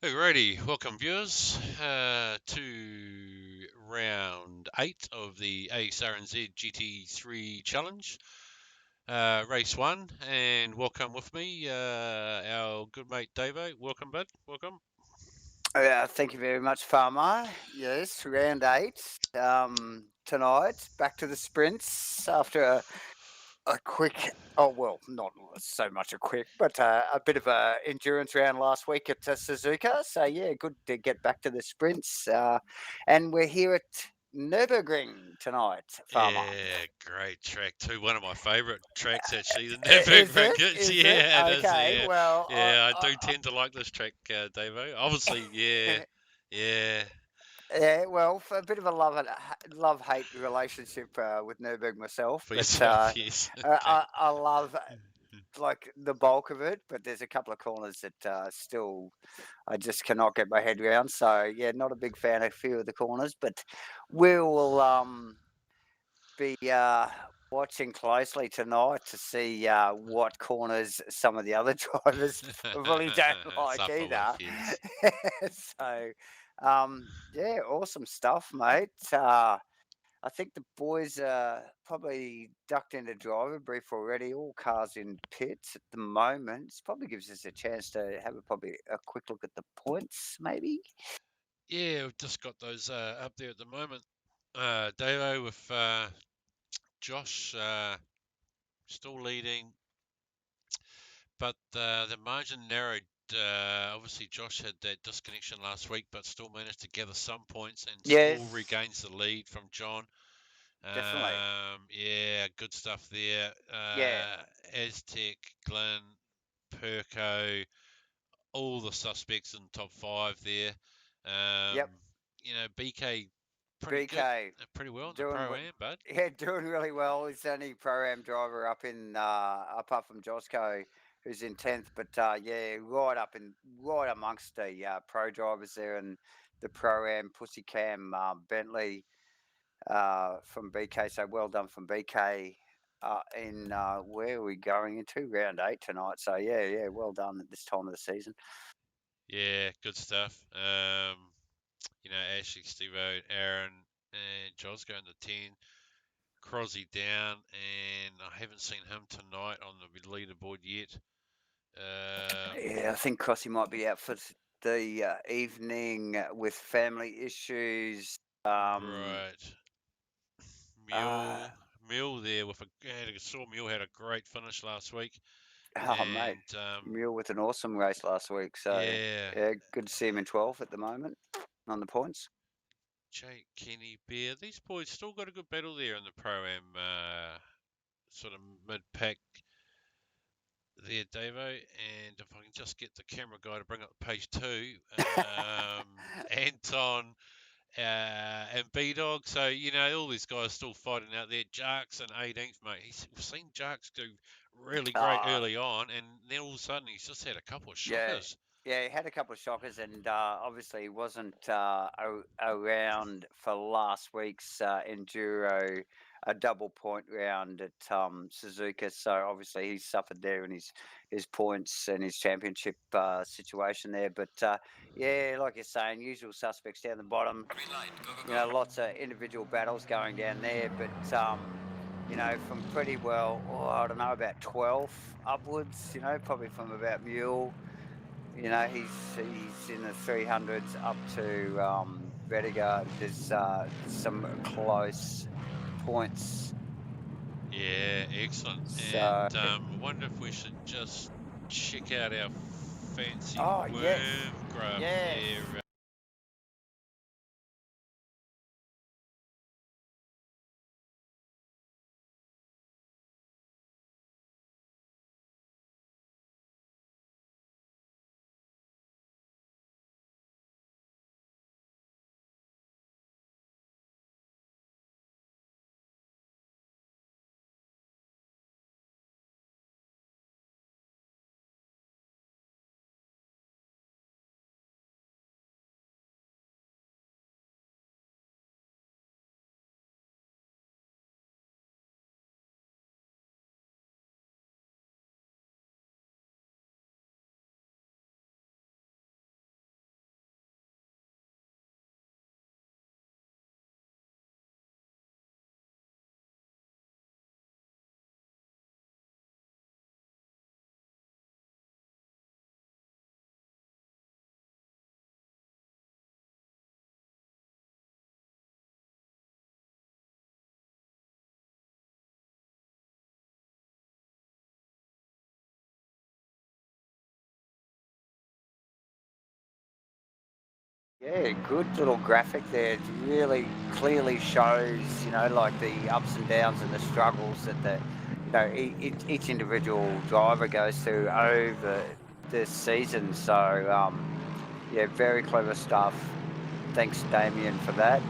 Alrighty, welcome viewers to round 8 of the ASRNZ GT3 challenge, race 1, and welcome with me, our good mate Davo. Welcome, bud. Welcome. Thank you very much, Farmer. Yes, round 8 tonight. Back to the sprints after a quick, oh, well, not so much a quick, but a bit of a endurance round last week at Suzuka. So, yeah, good to get back to the sprints. And we're here at Nurburgring tonight, Farmer. Yeah, great track too. One of my favourite tracks actually, the Is Nurburgring. it? Is it? Yeah, it is. Okay, Yeah, well, yeah. I do tend to like this track, Davo. Obviously, yeah, yeah. Yeah, well, for a bit of a love-hate relationship with Nurburg myself, For but yourself, yes. Okay. I love like the bulk of it. But there's a couple of corners that still I just cannot get my head around. So yeah, not a big fan of a few of the corners, but we will be watching closely tonight to see what corners some of the other drivers probably don't like Suffer with, either. yes. So, yeah, awesome stuff, mate. I think the boys are probably ducked into driver brief already. All cars in pits at the moment. This probably gives us a chance to have probably a quick look at the points, maybe. Yeah, we've just got those up there at the moment. Davo with Josh still leading, but the margin narrowed. Obviously, Josh had that disconnection last week, but still managed to gather some points and still Yes, regains the lead from John. definitely. Yeah, good stuff there. Yeah. Aztec, Glenn, Perko, all the suspects in top 5 there. Um, Yep. BK pretty good, BK pretty well in the doing pro am, bud. yeah, doing really well. He's the only pro-am driver up in apart from Josco, who's in 10th. But yeah, right amongst the pro drivers there, and the pro-am Pussy Cam Bentley from BK. So well done from BK. In where are we going into round 8 tonight? So yeah, well done at this time of the season. Yeah, good stuff. Ashley, Steve Aaron, and Josco in the 10. Crosby down, and I haven't seen him tonight on the leaderboard yet. Yeah, I think Crossy might be out for the evening with family issues. Right. Uh, Mule there with saw Mule had a great finish last week, oh, mate, and Mule with an awesome race last week. So, yeah, yeah, good to see him in 12th at the moment on the points. Jake, Kenny, Bear, these boys still got a good battle there in the pro am sort of mid pack there, Davo. And if I can just get the camera guy to bring up page 2, Anton. And B Dog. So, all these guys still fighting out there. Jarks in 18th, mate. We've seen Jarks do really great uh, early on, and then all of a sudden he's just had a couple of yeah, shockers. yeah, he had a couple of shockers, and obviously he wasn't around for last week's enduro a double point round at Suzuka. So obviously he suffered there in his points and his championship situation there. But yeah, like you're saying, usual suspects down the bottom. Lots of individual battles going down there, but from pretty well, I don't know, about 12th upwards. Probably from about Mule. He's in the 300s up to Vediga. There's some close points. Yeah, excellent. So, And I wonder if we should just check out our fancy oh yes, worm graph yes. there. Yeah, good little graphic there. It really clearly shows, you know, like the ups and downs and the struggles that each individual driver goes through over this season. So, yeah, very clever stuff. Thanks, Damien, for that.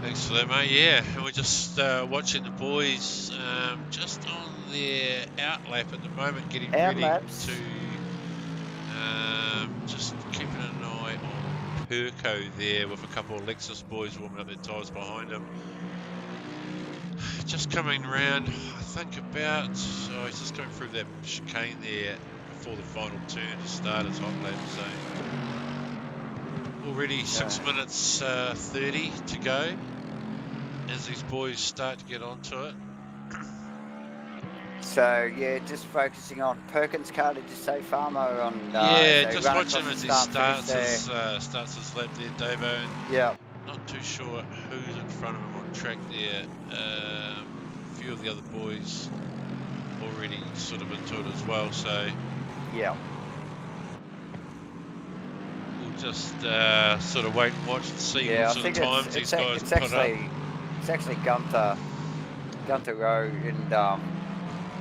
Thanks for that, mate. Yeah, and we're just watching the boys just on their out lap at the moment, getting Out ready laps. to just keeping an eye on Perko there with a couple of Lexus boys warming up their tyres behind him. Just coming round, I think he's just coming through that chicane there before the final turn to start his hot lap. So already 6 minutes 30 to go as these boys start to get onto it. So yeah, just focusing on Perkins' car. Did you say, Farmer? Yeah, just watch him as he starts his lap there, Davo. And yeah. not too sure who's in front of him on track there. A few of the other boys already sort of into it as well. So yeah, we'll just sort of wait and watch and see what sort of times these guys put up. It's actually Gunter Rowe and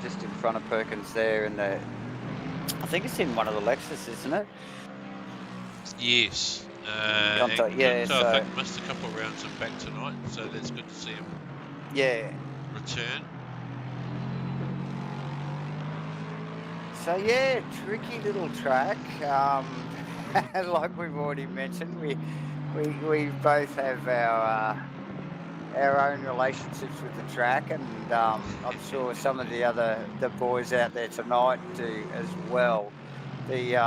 just in front of Perkins there in the. I think it's in one of the Lexus, isn't it? Yes. Gunter, yeah. Gunter, I think, missed a couple of rounds and back tonight, so that's good to see him. Yeah. Return. So yeah, tricky little track. Like we've already mentioned, we both have our own relationships with the track, and I'm sure some of the boys out there tonight do as well. The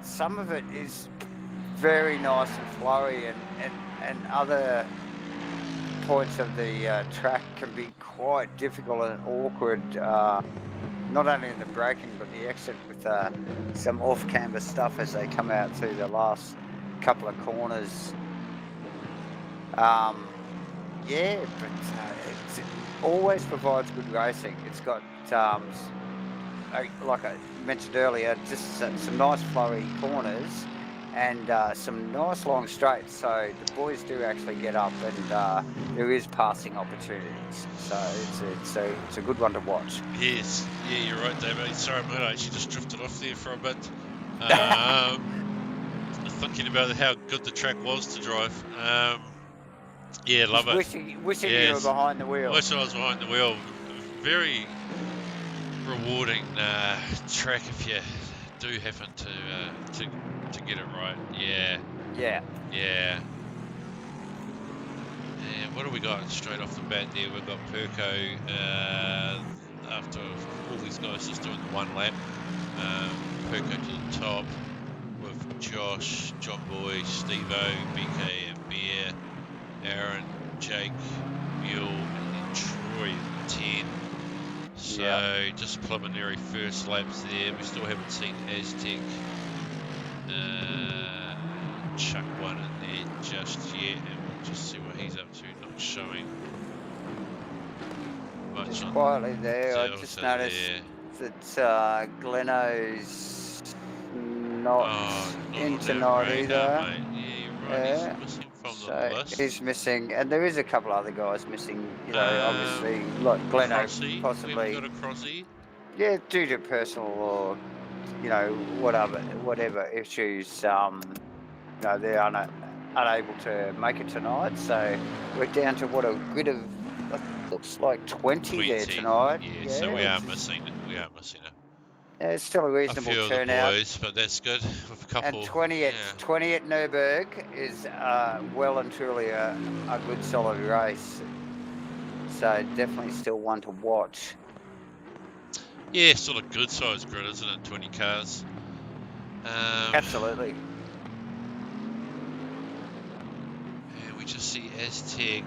some of it is very nice and flowy, and other points of the track can be quite difficult and awkward. Not only in the braking but the exit with some off-camber stuff as they come out through the last couple of corners. Yeah, but it always provides good racing. It's got, like I mentioned earlier, just some nice flowy corners and some nice long straights. So the boys do actually get up, and there is passing opportunities. So it's a good one to watch. Yes, yeah, you're right, David. Sorry, mate, I actually just drifted off there for a bit. Thinking about how good the track was to drive. Yeah, love it. Wishing you were behind the wheel. Wishing I was behind the wheel. Very rewarding track if you do happen to get it right. Yeah. Yeah. Yeah. And what do we got straight off the bat there? We've got Perko after all these guys just doing the one lap. Perko to the top with Josh, John Boy, Stevo, BK and Bear, Aaron, Jake, Mule, and then Troy at 10. So just preliminary first laps there. We still haven't seen Aztec chuck one in there just yet, and we'll just see what he's up to. Not showing much. Just quietly there. I just noticed that Gleno's not in tonight either. Mate. Yeah, you're right. He's missing from the list. He's missing, and there is a couple other guys missing. You know, obviously, like Gleno, Crossy, possibly. We've got a Crossy. Yeah, due to personal or whatever issues. They're unable to make it tonight. So we're down to a grid of looks like 20 there tonight. Yeah, so we are missing it. Yeah, it's still a reasonable turnout. A few of the boys, but that's good. With a couple. And 20 at Nurburgring is well and truly a good solid race. So definitely still one to watch. Yeah, sort of good size grid, isn't it? 20 cars. Absolutely. And we just see Aztec.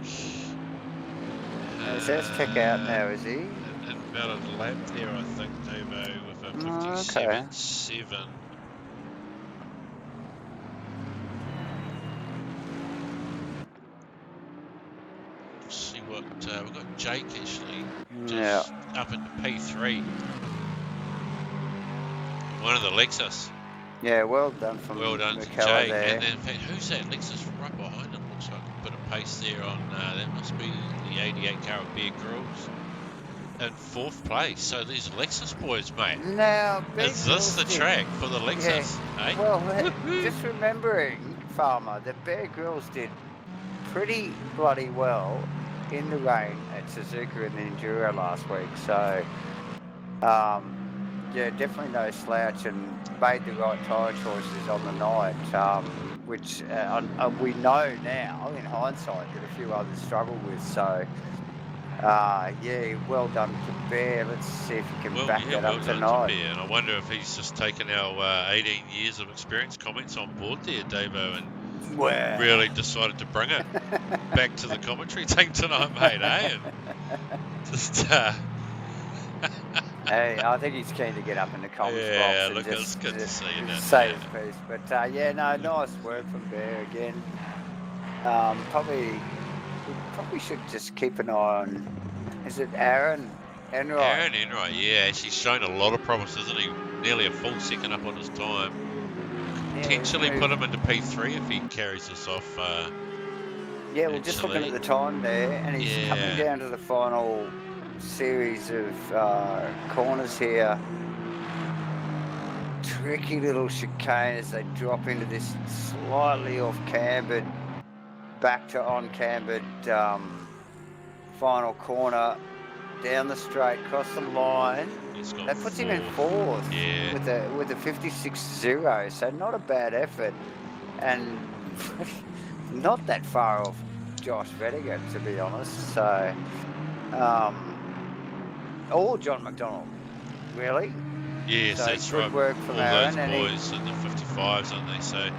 Is Aztec out now, is he? And about a lap there, I think, Davo, with a 57.7. See what we've got. Jake actually just up into P3. One of the Lexus. Yeah, well done from Well done to McKellar Jake. there. And then, in fact, who's that? Lexus right behind him. Looks like a bit of pace there on, that must be the 88 carat Bear Grylls in 4th place. So these Lexus boys, mate. Now, Bear Is this Grylls the did. track for the Yeah. Lexus? Eh? Well, Woohoo! just remembering, Farmer, that Bear Grylls did pretty bloody well in the rain at Suzuka in the Enduro last week. So, yeah, definitely no slouch and made the right tyre choices on the night, which we know now in hindsight that a few others struggled with. So, yeah, well done to Bear. Let's see if he can Well, back yeah, that well up done to tonight. Bear. And I wonder if he's just taken our 18 years of experience comments on board there, Davo, and Well, really decided to bring it back to the commentary team tonight, mate, eh? And just, hey, I think he's keen to get up in the comms box yeah, and look, it's just, good to see you down say there. his piece. But yeah, no, nice work from Bear again. We probably should just keep an eye on. Is it Aaron Enright? Aaron Enright, yeah, she's shown a lot of promise, isn't he? Nearly a full second up on his time. Could Yeah, he's potentially put moved. him into P3 if he carries this off. Yeah, well, just looking at the time there, and he's coming Yeah, down to the final series of corners here. Tricky little chicane as they drop into this slightly off cambered, back to on cambered final corner, down the straight, across the line. he's got That puts him in 4th. 4th Yeah. with a 56.0, so not a bad effort, and not that far off Josh Vettiger, to be honest. So, or John McDonald, really. Yes, So that's good right. work from All Aaron, those and he, boys in the 55s, aren't they? So,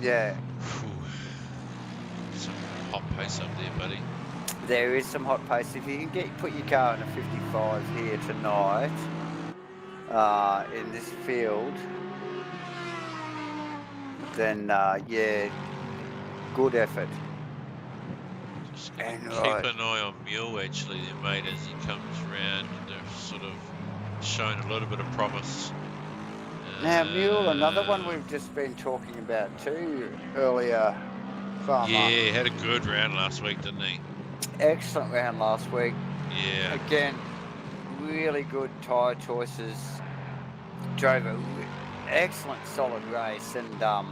yeah, phew, some hot pace up there, buddy. there is some hot pace. If you can put your car in a 55 here tonight, in this field, then yeah, good effort. Just gonna And keep right, an eye on Mule actually, there, mate, as he comes round. They've sort of shown a little bit of promise. now Mule, another one we've just been talking about too earlier, Farmer. Yeah, had a good round last week, didn't he? Excellent round last week. Yeah. Again, really good tyre choices. Drove a excellent solid race, and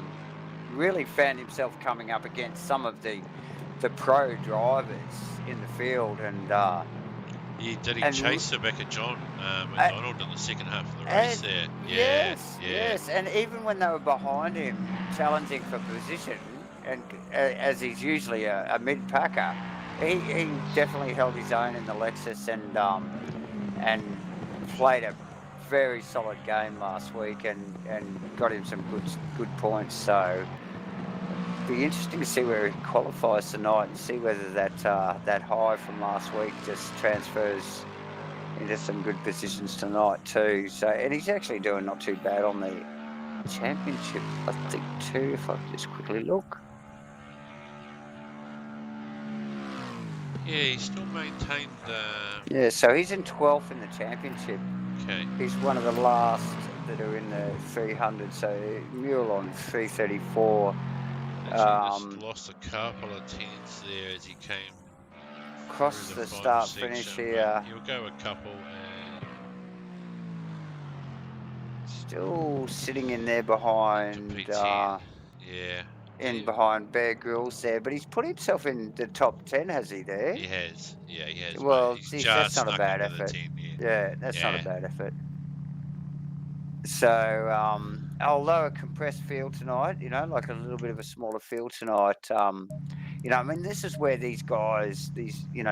really found himself coming up against some of the pro drivers in the field, and Yeah, did he chase Rebecca John McDonald in the second half of the race there? Yeah, yes, and even when they were behind him, challenging for position, and as he's usually a mid-packer, he definitely held his own in the Lexus, and played a very solid game last week, and got him some good points. So be interesting to see where he qualifies tonight, and see whether that high from last week just transfers into some good positions tonight too. So, and he's actually doing not too bad on the championship, I think too, if I just quickly look. Yeah, he still maintained. Yeah, so he's in 12th in the championship. Okay. He's one of the last that are in the 300. So Mule on 334. Actually, just lost a couple of tenths there as he came across through the final start section, finish here. He'll go a couple and still sitting in there behind. Yeah. Behind Bear Grylls there, but he's put himself in the top 10, has he? There. He has. Yeah, he has. Well, He's geez, just that's not a snuck bad into effort. the 10. Yeah, that's not a bad effort. So, although a compressed field tonight, like a little bit of a smaller field tonight, I mean, this is where these guys,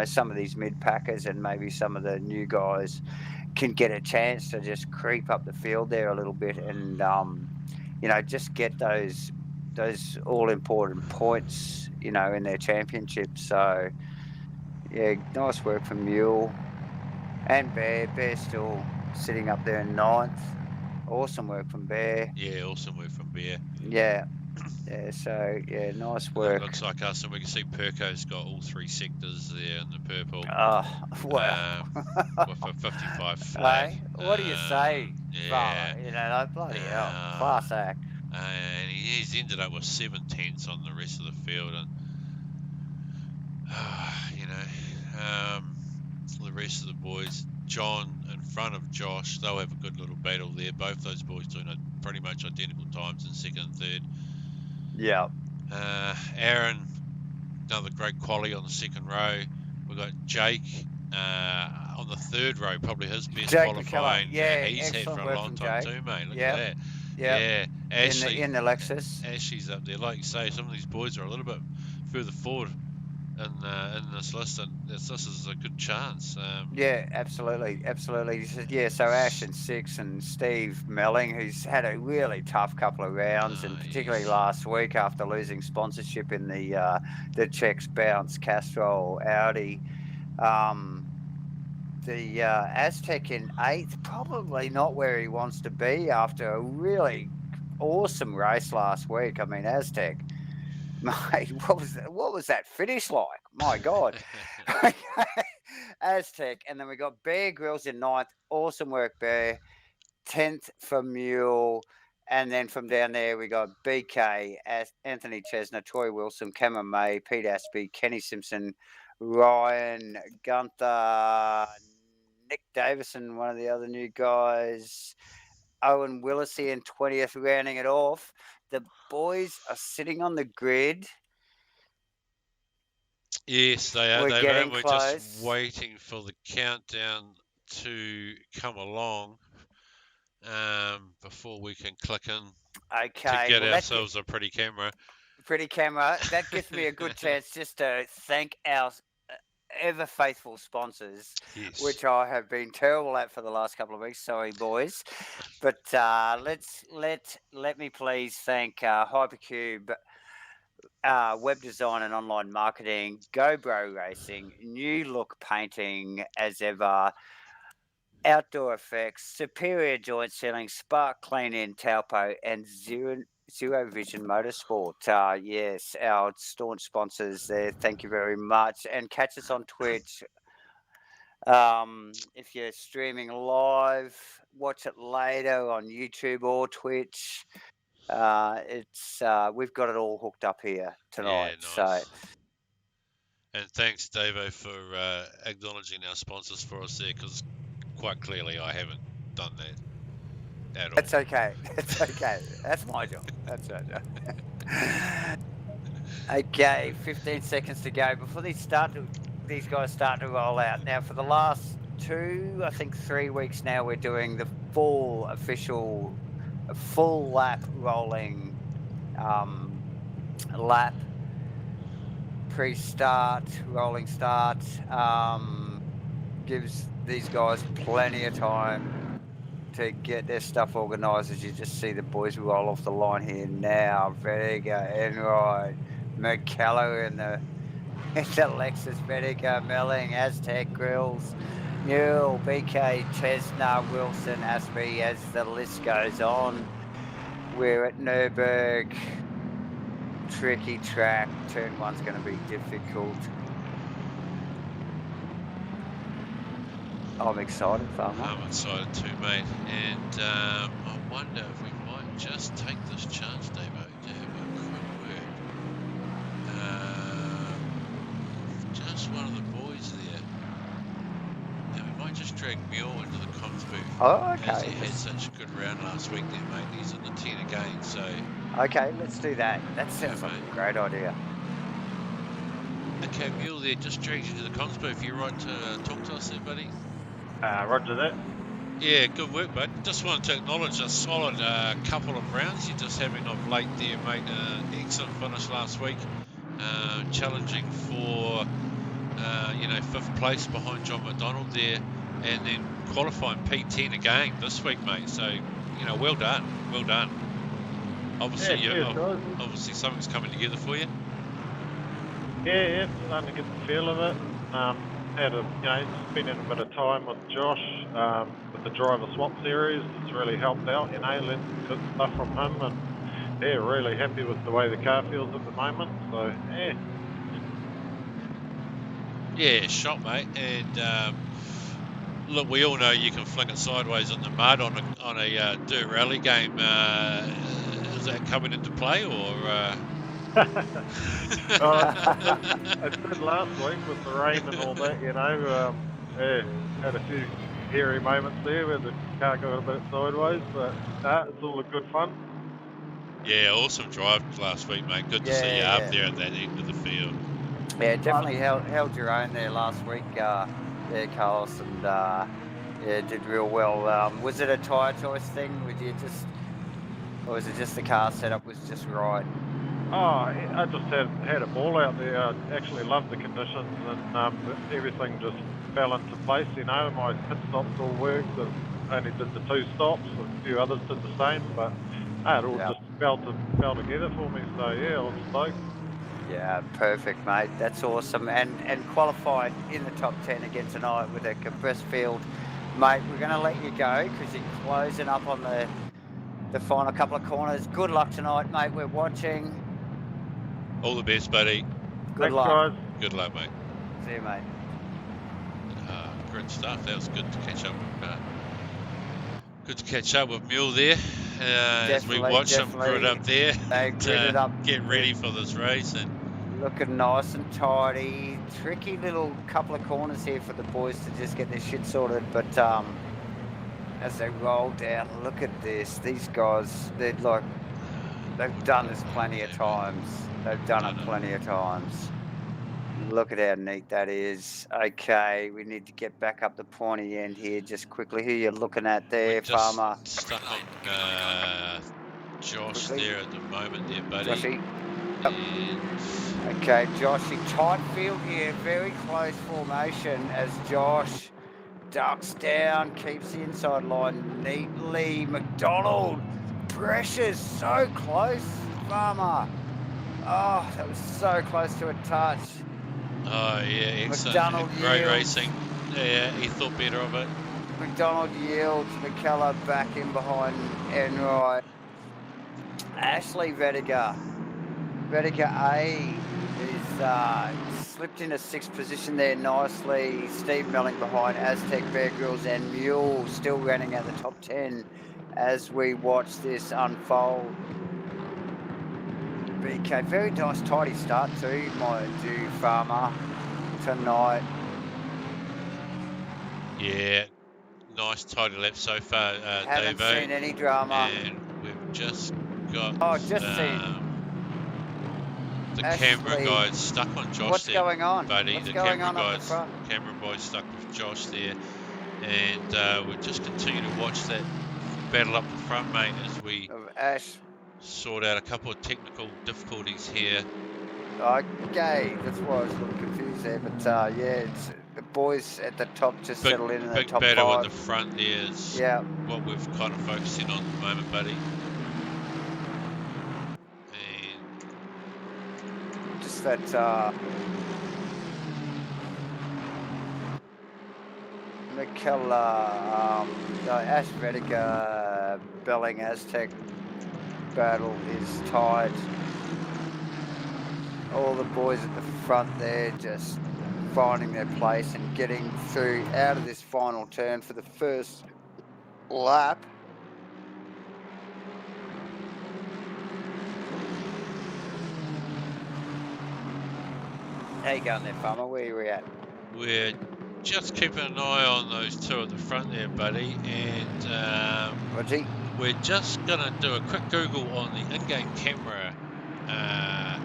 some of these mid packers and maybe some of the new guys can get a chance to just creep up the field there a little bit, and just get those all important points, in their championship. So yeah, nice work from Mule and Bear. Bear's still sitting up there in 9th. Awesome work from Bear. Yeah, awesome work from Bear. Yeah. Yeah, so yeah, nice work. It looks like us, and we can see Perco's got all 3 sectors there in the purple. Well. With a 55 flat. Hey, what do you say, Yeah. fella? Bloody hell, class act. and he's ended up with 7/10 on the rest of the field, and the rest of the boys, John in front of Josh, they'll have a good little battle there. Both those boys doing pretty much identical times in second and third. Yeah. Aaron, another great quality on the second row. We've got Jake on the third row, probably his best Jake McKellar. qualifying Yeah, he's had for excellent a work long from time Jake. too, mate. Look at Yep. that. Yep. Yeah, In the Ashley. Lexus. Ashley's up there. Like you say, some of these boys are a little bit further forward in this list, and this is a good chance. Yeah, absolutely, absolutely. Yeah, so Ash and Six and Steve Melling, who's had a really tough couple of rounds, and particularly Yes. last week after losing sponsorship in the Czechs Bounce Castrol Audi. Um, the Aztec in eighth, probably not where he wants to be after a really awesome race last week. I mean, Aztec, mate, what was that finish like? My God. Aztec, and then we got Bear Grylls in ninth. Awesome work, Bear. 10th for Mule. And then from down there, we got BK, Anthony Chesner, Troy Wilson, Cameron May, Pete Aspey, Kenny Simpson, Ryan, Gunther, Nick Davison, one of the other new guys, Owen Willisey in 20th, rounding it off. The boys are sitting on the grid. Yes, they are, We're Dave, and getting we're just close. waiting for the countdown to come along before we can click in to Okay, get well, ourselves a pretty camera. pretty camera. That gives me a good chance just to thank our ever faithful sponsors, Yes. which I have been terrible at for the last couple of weeks. Sorry, boys, but let me please thank Hypercube, web design and online marketing, GoBro Racing, New Look Painting as ever, Outdoor Effects, Superior Joint Sealing, Spark Clean In Taupo, and Zero Vision Motorsport. Yes, our staunch sponsors there. Thank you very much. And catch us on Twitch. If you're streaming live, watch it later on YouTube or Twitch. It's we've got it all hooked up here tonight. Yeah, So nice. And thanks, Davo, for acknowledging our sponsors for us there, because quite clearly I haven't done that at all. that's okay. That's okay. That's my job. That's our job. Okay, 15 seconds to go before these guys start to roll out. Now, for the last 2, I think 3 weeks now, we're doing the full official, full lap rolling lap pre-start, rolling start. Gives these guys plenty of time to get their stuff organised. As you just see the boys roll off the line here now. Vega, Enright, McKellar in the Lexus, Vega, Melling, Aztec, Grills, Newell, BK, Chesner, Wilson, Aspey, as the list goes on. We're at Nurburgring. Tricky track. Turn 1's going to be difficult. I'm excited, Farmer. I'm excited too, mate. And I wonder if we might just take this chance, Davo, to have a quick word. Just one of the boys there. And we might just drag Mule into the comms booth. Oh, okay. As he had such a good round last week there, mate. He's in the 10 again, so... Okay, let's do that. That sounds like a great idea. Okay, Mule there, just dragged you to the comms booth. You right to talk to us there, buddy? Roger that. Yeah, good work, bud. Just wanted to acknowledge a solid couple of rounds you're just having of late there, mate. Excellent finish last week. Challenging for, 5th place behind John McDonald there. And then qualifying P10 again this week, mate. So, well done. Well done. Obviously, obviously something's coming together for you. Yeah, starting to get the feel of it. Had spending a bit of time with Josh with the driver swap series. It's really helped out, learned some good stuff from him, and yeah, really happy with the way the car feels at the moment. So yeah. Yeah, shot, mate. And look, we all know you can fling it sideways in the mud on a dirt rally game is that coming into play, or? It did last week with the rain and all that, you know. Yeah, had a few hairy moments there where the car got a bit sideways, but it's all a good fun. Yeah, awesome drive last week, mate. Good to see you up there at that end of the field. Yeah, definitely held your own there last week, there, Carlos, and yeah, did real well. Was it a tyre choice thing? Or was it just the car setup was just right? Oh, I just had a ball out there. I actually loved the conditions, and everything just fell into place. You know, my pit stops all worked. I only did the 2 stops. A few others did the same, but it all just fell together for me. So yeah, I was stoked. Yeah, perfect, mate. That's awesome. And qualified in the top 10 again tonight with a compressed field. Mate, we're going to let you go because you're closing up on the final couple of corners. Good luck tonight, mate. We're watching. All the best, buddy. Good Thanks, luck. guys. Good luck, mate. See you, mate. Great stuff. That was good to catch up. Good to catch up with Mule there as we watch him grit up there. They gritted up. Get ready for this race and looking nice and tidy. Tricky little couple of corners here for the boys to just get their shit sorted, but as they roll down, look at this. These guys, they've done this plenty of times. They've done it plenty of times. Look at how neat that is. Okay, we need to get back up the pointy end here just quickly. Who you looking at there, Farmer? Stuck on Josh there at the moment there, buddy. Joshy. Okay, Joshy, tight field here, very close formation as Josh ducks down, keeps the inside line neatly. McDonald, pressure's so close, Farmer. Oh, that was so close to a touch. Oh yeah, excellent. McDonald Great yields. racing. Yeah, he thought better of it. McDonald yields, McKellar back in behind Enright. Ashley Vediger. Vediger A is slipped into 6th position there nicely. Steve Melling behind Aztec, Bear Grylls and Mule still running at the top 10 as we watch this unfold. BK, very nice tidy start too, my dear Farmer, tonight. Yeah, nice tidy lap so far, Haven't Davo. seen any drama. And we've just got the camera guys stuck on Josh. What's there, going on? buddy. What's the going camera on up the guys, front? camera boys stuck with Josh there, and we'll just continue to watch that battle up the front, mate, as we sort out a couple of technical difficulties here. Okay, that's why I was a little confused there, but yeah, it's the boys at the top just settle in the top 5. Big battle at the front there is what we've kind of focusing on at the moment, buddy. And just that McKellar, Ash Vediger, Belling Aztec battle is tied. All the boys at the front there just finding their place and getting through out of this final turn for the first lap. How you going there, Farmer? Where are we at? We're just keeping an eye on those 2 at the front there, buddy, and we're just going to do a quick Google on the in-game camera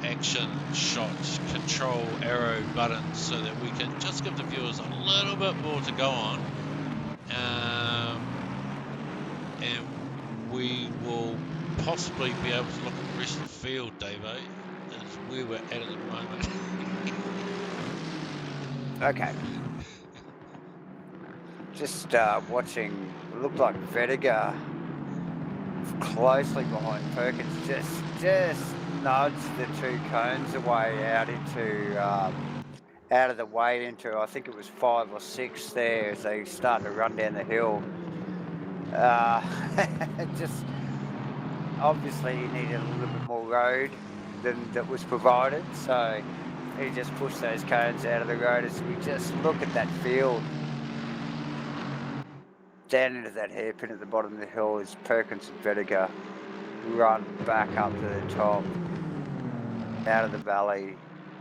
action, shots, control, arrow buttons, so that we can just give the viewers a little bit more to go on, and we will possibly be able to look at the rest of the field, Davo, is where we're at the moment. Okay. Just watching, it looked like Vediger closely behind Perkins, just nudged the 2 cones away out of the way into, I think it was 5 or 6 there as they started to run down the hill. Just obviously he needed a little bit more road than that was provided, so he just pushed those cones out of the road as we just look at that field. Down into that hairpin at the bottom of the hill is Perkins and Vediger. run back up to the top, out of the valley.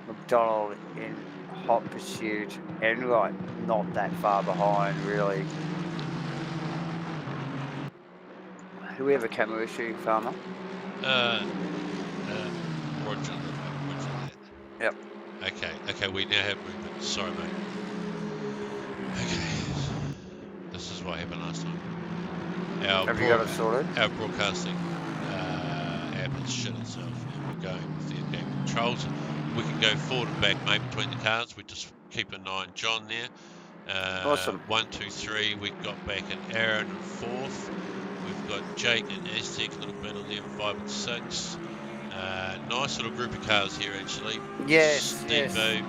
McDonald in hot pursuit. Enright not that far behind, really. Do we have a camera issue, Farmer? Roger that. Yep. Okay, we now have movement. Sorry, mate. Okay. This is what happened last time. Have you got it sorted? Our broadcasting app has shit itself, and we're going with the in-game controls. We can go forward and back, mate, between the cars. We just keep an eye on John there. Awesome. 1, 2, 3. We got back an Aaron in 4th. We've got Jake and Aztec, a little battle there in 5 and 6. Nice little group of cars here, actually. Yes, Steve-O,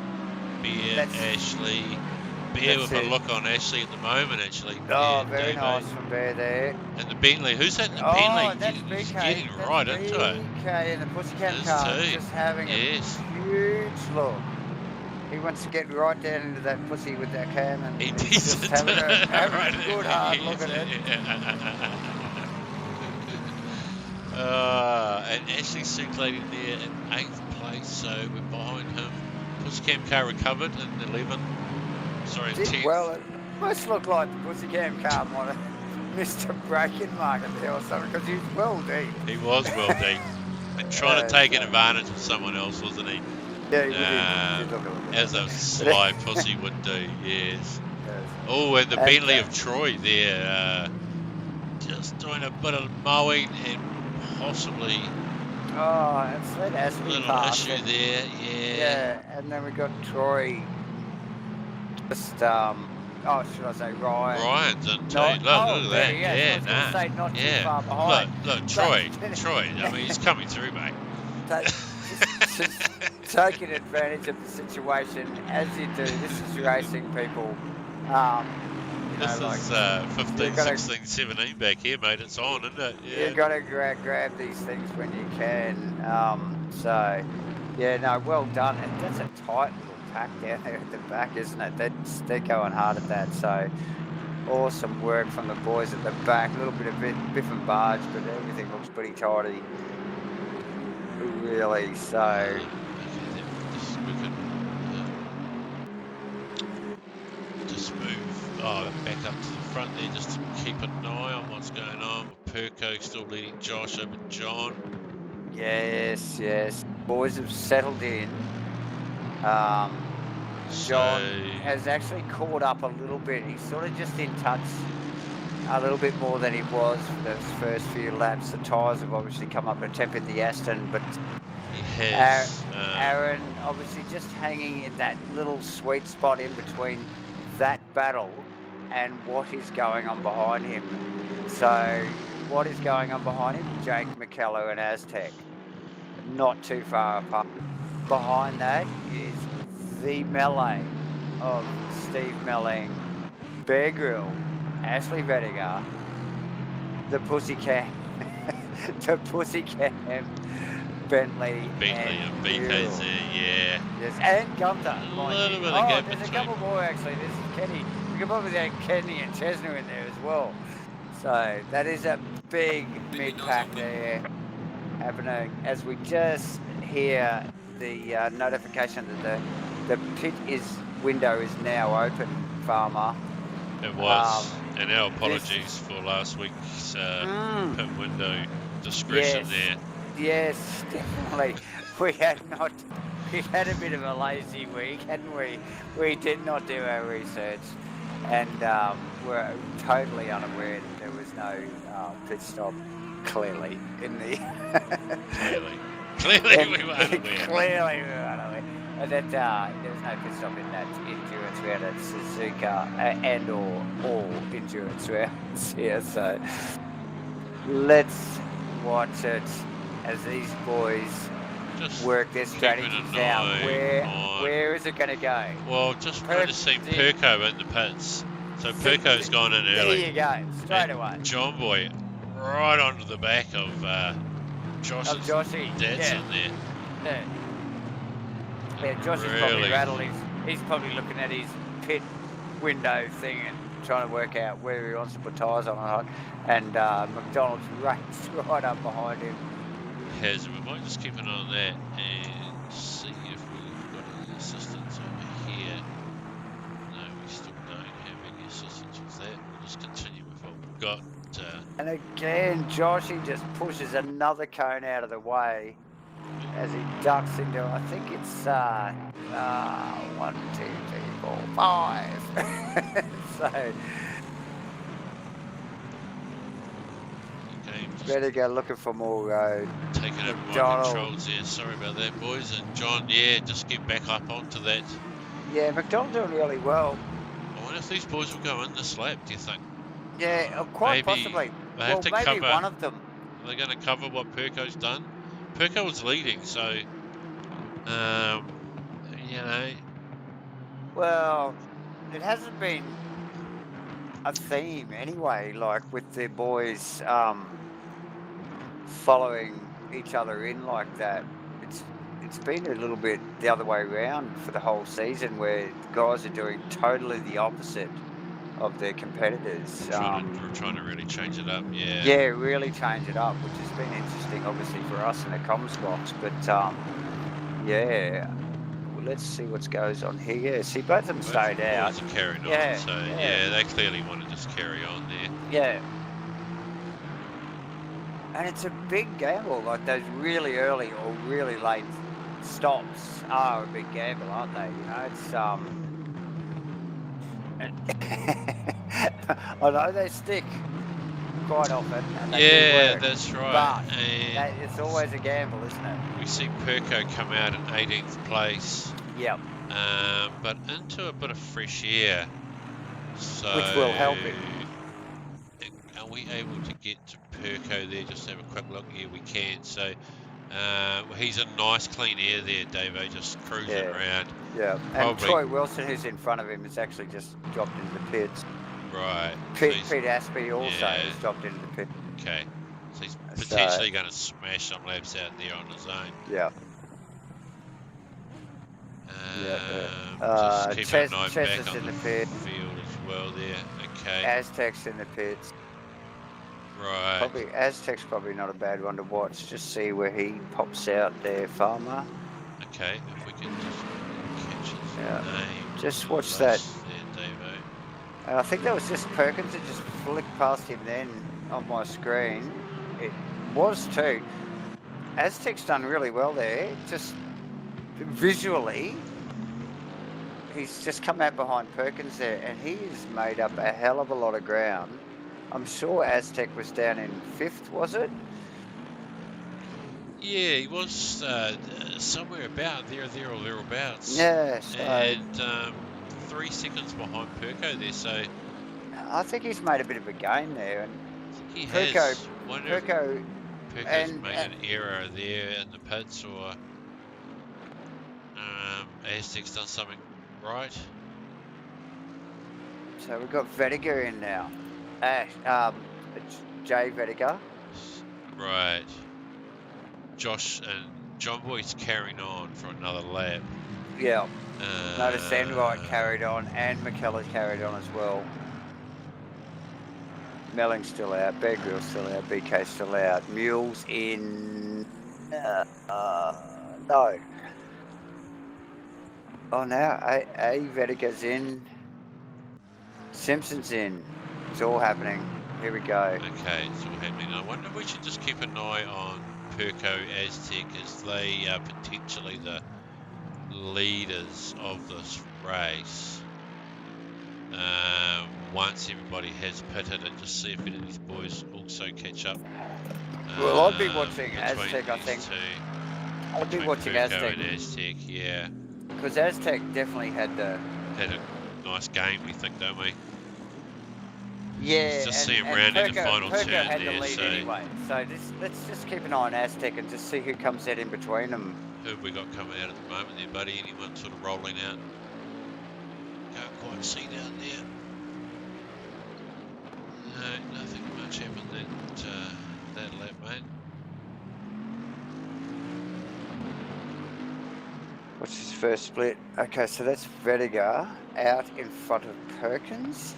Bear, Ashley. Bear with a look on Ashley at the moment, actually. Oh, Bear, very Davo. nice from Bear there. And the Bentley. Who's that in the Oh, Bentley? that's He's BK. getting right into it. BK in the Pussycat This car, too. just having a huge look. He wants to get right down into that pussy with that cam, and He he's needs just to having a right good hard look at it. And Ashley Sinclair in there in 8th place, so we're behind him. Pussycam car recovered in 11th. Sorry, 10th. Well, it must look like the Pussycat car might have missed a braking market there or something, because he was well deep. He was well deep. And trying to take an advantage of someone else, wasn't he? Yeah, he did look a little bit. As a sly pussy would do, yes. Oh, and the Bentley of Troy there, just doing a bit of mowing and possibly It's that a Ashley little pass. issue there, yeah. Yeah, and then we got Troy. Just should I say Ryan? Ryan's in too. Look at that. Yeah, Say not too far behind. Look, Troy. I mean, he's coming through, mate. Just taking advantage of the situation as you do. This is racing, people. This is 15, 16, 17 back here, mate. It's on, isn't it? Yeah. You got to grab these things when you can. Well done. And that's a tight little pack down there at the back, isn't it? They're going hard at that. So awesome work from the boys at the back. A little bit of biff and barge, but everything looks pretty tidy. Really, so. Just move back up to the front there, just to keep an eye on what's going on. Perko still leading Josh over John. Yes. Boys have settled in. John has actually caught up a little bit. He's sort of just in touch a little bit more than he was for those first few laps. The tyres have obviously come up a temp in the Aston, but he has. Aaron obviously just hanging in that little sweet spot in between that battle and what is going on behind him. So what is going on behind him? Jake McKellar and Aztec. Not too far apart. Behind that is the melee of Steve Melling, Bear Grylls, Ashley Vediger, the Pussycat, Bentley and BK's there, yeah. Yes, and Gunther. A little bit of gap there's between. a couple more actually. This is Kenny. We could probably get Kenny and Chesner in there as well. So that is a big mid-pack there happening as we just hear the notification that the pit window is now open, Farmer. It was. And our apologies for last week's pit window discretion there. Yes, definitely. We had a bit of a lazy week, hadn't we? We did not do our research, and we're totally unaware that there was no pit stop. Clearly, in the clearly we were unaware. Clearly we were unaware. And that there was no pit stop in that endurance round at Suzuka and or all endurance rounds here. So let's watch it as these boys just work their strategies out. Where is it going to go? Well, just trying to see Perko in the pits. So Perko's gone in early. There you go, straight away. John Boy right onto the back of Josh's Joshy. Datsun there. Yeah, Josh is probably rattled. He's probably looking at his pit window thing and trying to work out where he wants to put tyres on or not. And McDonald's raced right up behind him. Has, we might just keep an eye on that and see if we've got any assistance over here. No, we still don't have any assistance with that. We'll just continue with what we've got. And again, Joshy just pushes another cone out of the way as he ducks into, I think it's 1, 2, 3, 4, 5. So better go looking for more road. Taking over my controls there. Sorry about that, boys. And John, yeah, just get back up onto that. Yeah, McDonald doing really well. I wonder if these boys will go in this lap, do you think? Yeah, quite possibly. They have to maybe cover, one of them. Are they going to cover what Perco's done? Perco was leading, so, you know. Well, it hasn't been a theme anyway, like with the boys following each other in like that. It's been a little bit the other way around for the whole season, where the guys are doing totally the opposite of their competitors. We're trying to really change it up, yeah. Yeah, really change it up, which has been interesting, obviously, for us in the comms box. But yeah, well, let's see what goes on here. See, both of them stayed out. Boys are carrying on, Yeah, so yeah. They clearly want to just carry on there. Yeah. And it's a big gamble, like those really early or really late stops are a big gamble, aren't they? You know, it's I know they stick quite often. And they do work, that's right. But it's always a gamble, isn't it? We see Perco come out in 18th place. Yep. But into a bit of fresh air. So which will help him. Are we able to get to Perco there? Just have a quick look. Yeah, we can. So he's in nice clean air there, Davo, just cruising around. Yeah, and Troy Wilson, who's in front of him, has actually just dropped into the pits. Right. Pete Aspie also has dropped into the pit. Okay. So he's potentially going to smash some laps out there on his own. Yeah. Just keep an eye back on in the field as well there. Okay. Aztec's in the pits. Right. Aztec's probably not a bad one to watch. Just see where he pops out there, Farmer. Okay, if we can just catch his name. Just watch that. There, Davo. And I think that was just Perkins that just flicked past him then on my screen. It was too. Aztec's done really well there. Just visually, he's just come out behind Perkins there, and he's made up a hell of a lot of ground. I'm sure Aztec was down in 5th, was it? Yeah, he was somewhere about there or thereabouts. Yeah, and 3 seconds behind Perco there, so I think he's made a bit of a gain there. And he Perco's made an error there in the pits, or Aztec's done something right. So we've got Vediger in now. Jay Vediger. Right. Josh and John Boy's carrying on for another lap. Yeah. Notice Sandwright carried on, and McKellar's carried on as well. Melling's still out, Bear Grill's still out, BK's still out. Mule's in. No. Oh, now A Vediger's in. Simpson's in. It's all happening. Here we go. Okay, it's all happening. I wonder if we should just keep an eye on Perco Aztec, as they are potentially the leaders of this race. Once everybody has pitted, and just see if any of these boys also catch up. Well, I'd be watching Aztec, I think. I'd be watching Perco Aztec. And Aztec, yeah. Because Aztec definitely had a nice game, we think, don't we? Yeah, just see him round in the final Perco turn had there, the lead anyway. So let's just keep an eye on Aztec and just see who comes out in between them. Who have we got coming out at the moment there, buddy? Anyone sort of rolling out? Can't quite see down there. No, nothing much happened that lap, mate. What's his first split? Okay, so that's Vediger out in front of Perkins.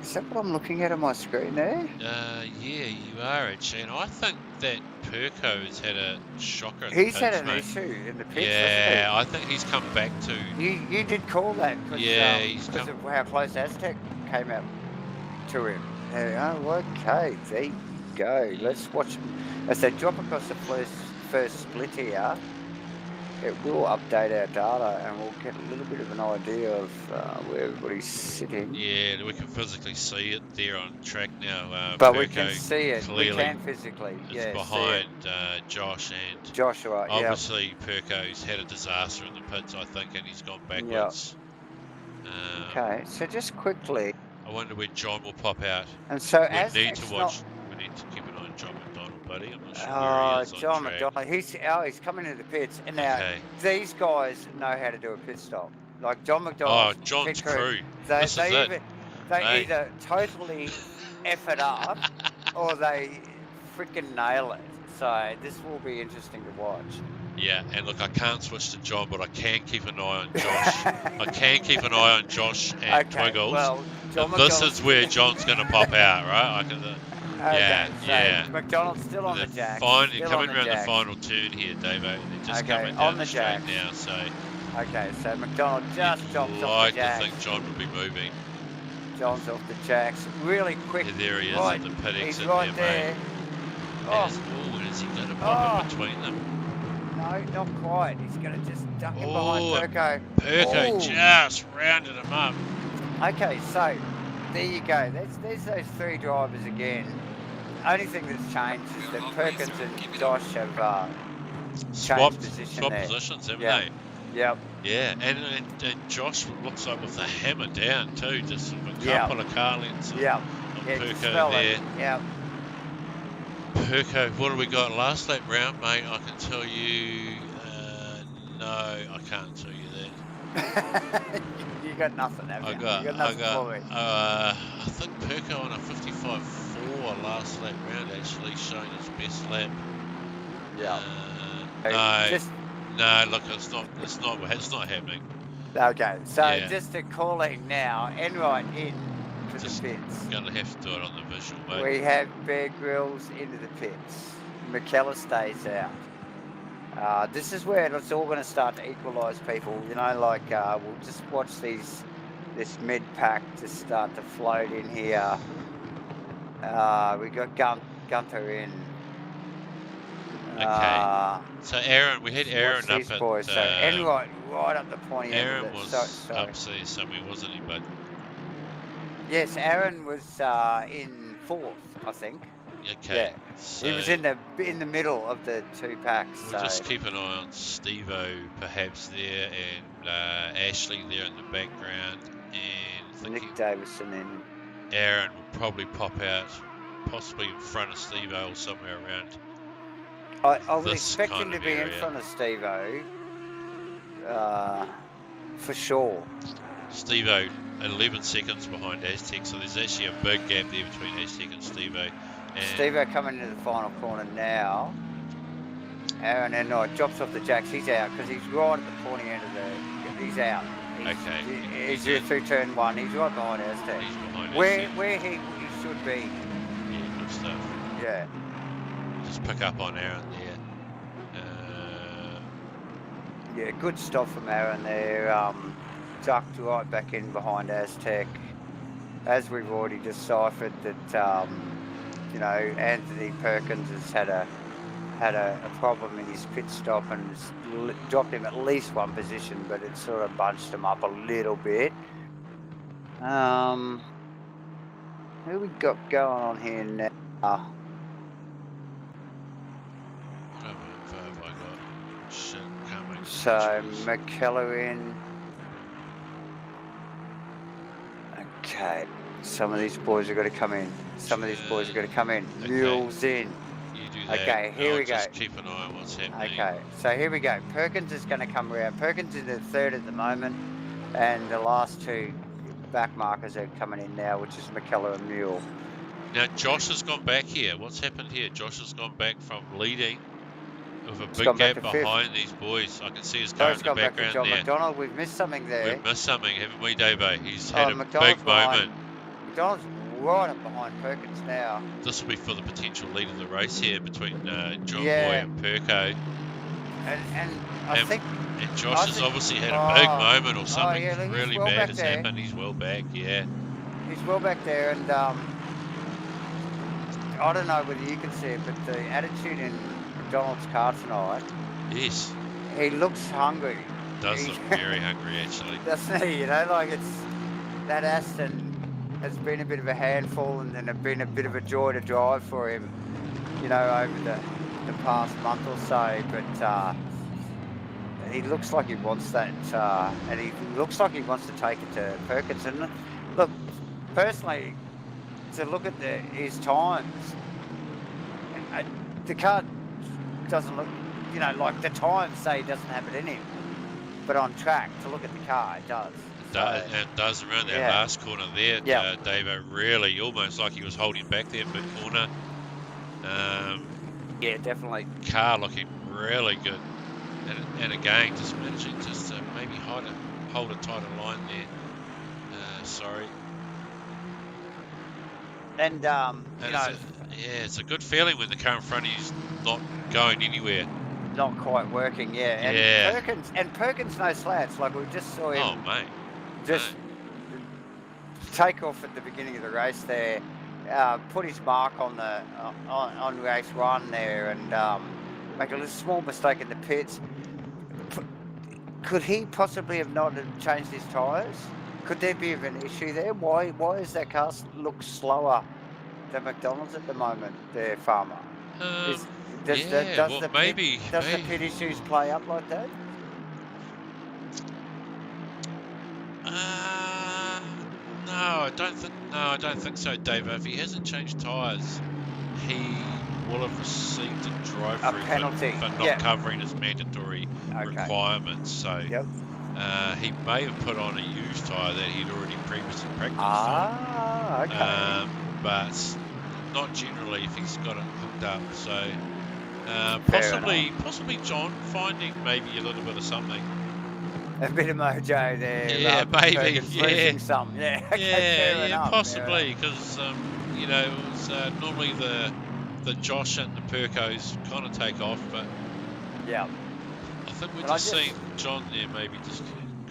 Is that what I'm looking at on my screen there? Yeah, you are actually, and I think that Perco's had a shocker in the He's had pits, an mate. issue in the pits, Yeah, I think he's come back to. hasn't he? You did call that because Yeah, he's of come. how close Aztec came out to him. Oh, okay, there you go. Let's watch him. As they drop across the first split here, it will update our data and we'll get a little bit of an idea of where everybody's sitting. Yeah, we can physically see it there on track now. But Perco we can see it. clearly We can physically, is yeah, behind Josh, and Joshua, yeah. obviously Perco's had a disaster in the pits, I think, and he's gone backwards. Okay, so just quickly. I wonder where John will pop out. And so We need to Aztec's watch. We need to keep an eye on John McDonald, buddy. I'm not sure where he is on John track. McDonald, he's coming into the pits, and now Okay. these guys know how to do a pit stop. Like John Oh, McDonald, John's pit crew. they This is it. Hey. either totally F it up or they freaking nail it. So this will be interesting to watch. Yeah, and look, I can't switch to John, but I can keep an eye on Josh. I can keep an eye on Josh and Twiggles. Well, John This is where John's going to pop out, right? Yeah. McDonald's still on the jack. You're coming around the final turn here, Davo. They're just coming down the straight now, so. Okay, so McDonald just jumps off the like jacks. to think John would be moving. John's off the jacks, really quick. Yeah, there he is right, at the pit exit. he's right there. Is he going to pop in between them? No, not quite. He's going to just duck in behind Perco. Perco just rounded him up. Okay, so there you go. There's those three drivers again. Only thing that's changed is that Perkins and Josh have swapped positions, haven't they? Yep. Yeah, and Josh looks like with the hammer down too, just a couple of car lengths. Yeah. Perco there. Yeah. Perco, what do we got last lap round, mate? I can tell you. No, I can't tell you that. You got nothing, have you? I think Perco on a 55.4 last lap round actually showing his best lap. Yeah. No, look, it's not happening. Okay, so just a calling now, Enright in to just the pits. Gonna have to do it on the visual, mate. We have Bear Grylls into the pits. McKellar stays out. This is where it's all going to start to equalise people. You know, like we'll just watch this mid pack to start to float in here. We got Gunther in. Okay. So Aaron, we had Aaron up at. Boys. So Enright right up the pointy end. Aaron was up there somewhere, wasn't he, bud? Yes, Aaron was in fourth, I think. Okay. Yeah. So he was in the middle of the two packs. We'll just keep an eye on Steve-O perhaps there, and Ashley there in the background, and Nick Davison in. Aaron will probably pop out, possibly in front of Steve-O or somewhere around. I would expect him to be in front of Steve-O, for sure. Steve-O 11 seconds behind Aztec, so there's actually a big gap there between Aztec and Steve-O. Steve-O coming into the final corner now. Aaron Enright drops off the jacks. He's out because he's right at the pointy end of the. He's out. He's through turn one. He's right behind Aztec. He's behind Aztec. Where he should be. Yeah, good stuff. Yeah. Just pick up on Aaron there. Yeah, good stop from Aaron there. Ducked right back in behind Aztec. As we've already deciphered that, you know, Anthony Perkins has had a problem in his pit stop and has dropped him at least one position, but it sort of bunched him up a little bit. Who we got going on here now? So McKellar in. Okay, some of these boys are going to come in. Mules in. You do that. Okay, here we go. Just keep an eye on what's happening. Okay, so here we go. Perkins is going to come around. Perkins is in third at the moment, and the last two back markers are coming in now, which is McKellar and Mule. Now Josh has gone back here. What's happened here? Josh has gone back from leading with a big gap behind these boys. I can see his car in the background John there. McDonald, we've missed something there. We've missed something, haven't we, Davo? He's had a big moment. McDonald's right up behind Perkins now. This will be for the potential lead of the race here between John Boy Yeah. and Perko. And I And- think... And Josh has think- obviously had a big oh, moment or something yeah, look, he's really well bad back has there. happened. He's well back, yeah. He's well back there, and I don't know whether you can see it, but the attitude in McDonald's car tonight, Yes, he looks hungry. does look very hungry actually. Doesn't he? You know, like it's that Aston has been a bit of a handful and it's been a bit of a joy to drive for him, you know, over the past month or so. But he looks like he wants that, and he looks like he wants to take it to Perkins. And look, personally, to look at his times, the car doesn't look, you know, like the times say he doesn't have it in him. But on track, to look at the car, it does. It does around that yeah. last corner there. Yeah. Davo really almost like he was holding back there mid corner. Yeah, definitely. Car looking really good. And again, just managing just to maybe hold a tighter line there. Sorry. And, you know, it's a good feeling when the car in front of you's not going anywhere. not quite working, yeah. And Yeah. Perkins no slats. Like we just saw him Oh, mate. just take off at the beginning of the race there, put his mark on the on race 1 there, and make a little small mistake in the pits. Could he possibly have not changed his tyres? Could there be an issue there? Why is that car look slower than McDonald's at the moment there, Farmer? Does the pit issues play up like that? No, I don't think so, Dave. If he hasn't changed tyres, he will have received a drive-through penalty for not covering his mandatory requirements. So he may have put on a used tyre that he'd already previously practiced on. Okay. But not generally if he's got it hooked up. So possibly John finding maybe a little bit of something. A bit of mojo there. Yeah, maybe. Losing some. Yeah. Okay, enough, possibly because you know it was normally the Josh and the Perkos kind of take off, but yeah, I think we're just seeing John there maybe just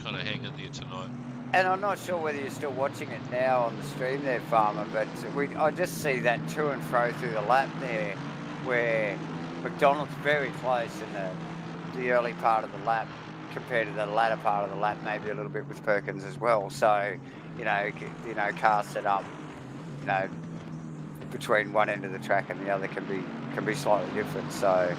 kind of hang in there tonight. And I'm not sure whether you're still watching it now on the stream there, Farmer, but I just see that to and fro through the lap there, where McDonald's very close in the early part of the lap, compared to the latter part of the lap, maybe a little bit with Perkins as well. So, you know, cars set up, you know, between one end of the track and the other can be slightly different. So,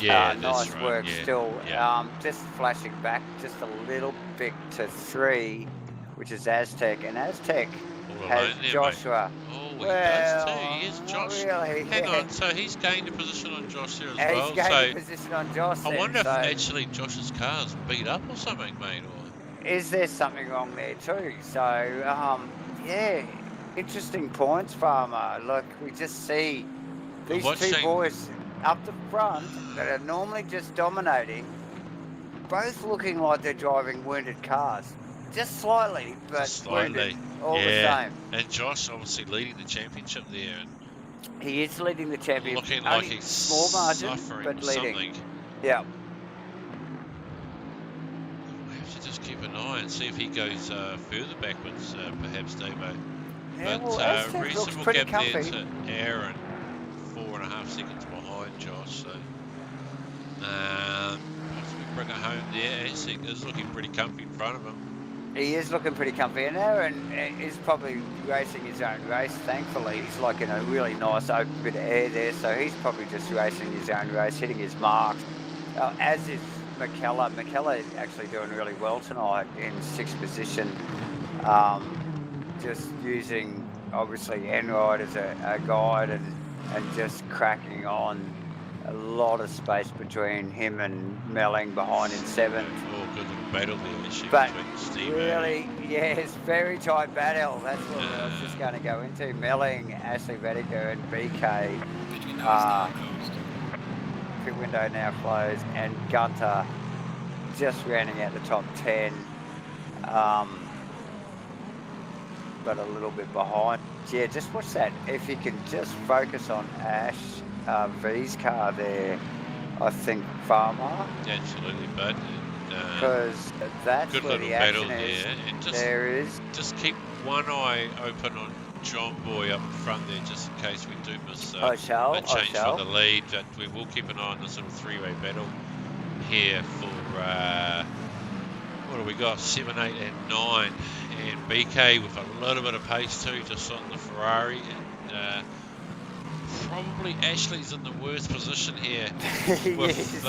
nice work still. Yeah. Just flashing back just a little bit to 3, which is Aztec, and Aztec has Joshua. Mate. Oh, he does too. He is Josh. Really, Hang on, so he's gained a position on Josh there as well. He's gained a position on Josh there. I wonder if actually Josh's car's beat up or something, mate. Or is there something wrong there too? So, interesting points, Farmer. Look, we just see these two boys up the front that are normally just dominating, both looking like they're driving wounded cars. Just slightly, but wounded, all the same. And Josh obviously leading the championship there. And he is leading the championship. Looking like he's small margin, but leading. Something. Yeah. We have to just keep an eye and see if he goes further backwards, perhaps, Davo. Yeah, but looks reasonable pretty gap comfy. there to Aaron, 4.5 seconds behind Josh. So possibly bring it home there. He is looking pretty comfy in front of him. He is looking pretty comfy, and Aaron is probably racing his own race, thankfully. He's like in a really nice open bit of air there, so he's probably just racing his own race, hitting his marks, as is McKellar. McKellar is actually doing really well tonight in 6th position, just using, obviously, Enride as a guide and just cracking on. A lot of space between him and Melling behind in 7th. Oh, good little battle there, actually, but between Steve really, it's very tight battle. That's what I was just going to go into. Melling, Ashley Vedica and BK. Pit window now closed, and Gunter just rounding out the top 10. but a little bit behind. Yeah, just watch that. If you can just focus on Ash V's car there, I think Farmer, Absolutely, bud. because that's Good where little the battle action is. there, and There is. just keep one eye open on John Boy up front there, just in case we do miss I a shall. change for the lead. But we will keep an eye on this little three-way battle here for what do we got? 7, 8, and 9, and BK with a little bit of pace too, just on the Ferrari. And probably Ashley's in the worst position here. With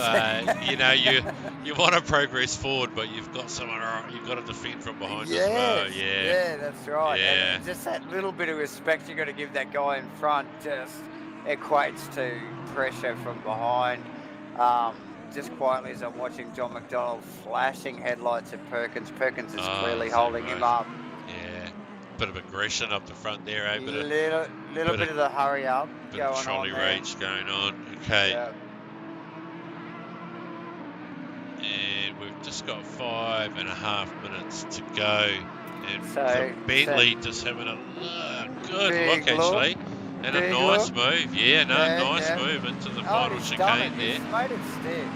you know, you want to progress forward, but you've got someone you've got to defend from behind as well. Yeah, that's right. Yeah. And just that little bit of respect you got to give that guy in front just equates to pressure from behind. Just quietly as I'm watching John McDonald flashing headlights at Perkins. Perkins is clearly holding him up. Yeah. Bit of aggression up the front there, eh? Little bit of the hurry up bit going of trolley on there. rage going on. Okay. Yeah. And we've just got 5.5 minutes to go. And So Bentley just having a good look, actually. And a nice move. Yeah, nice move into the final chicane there. He's made it stick.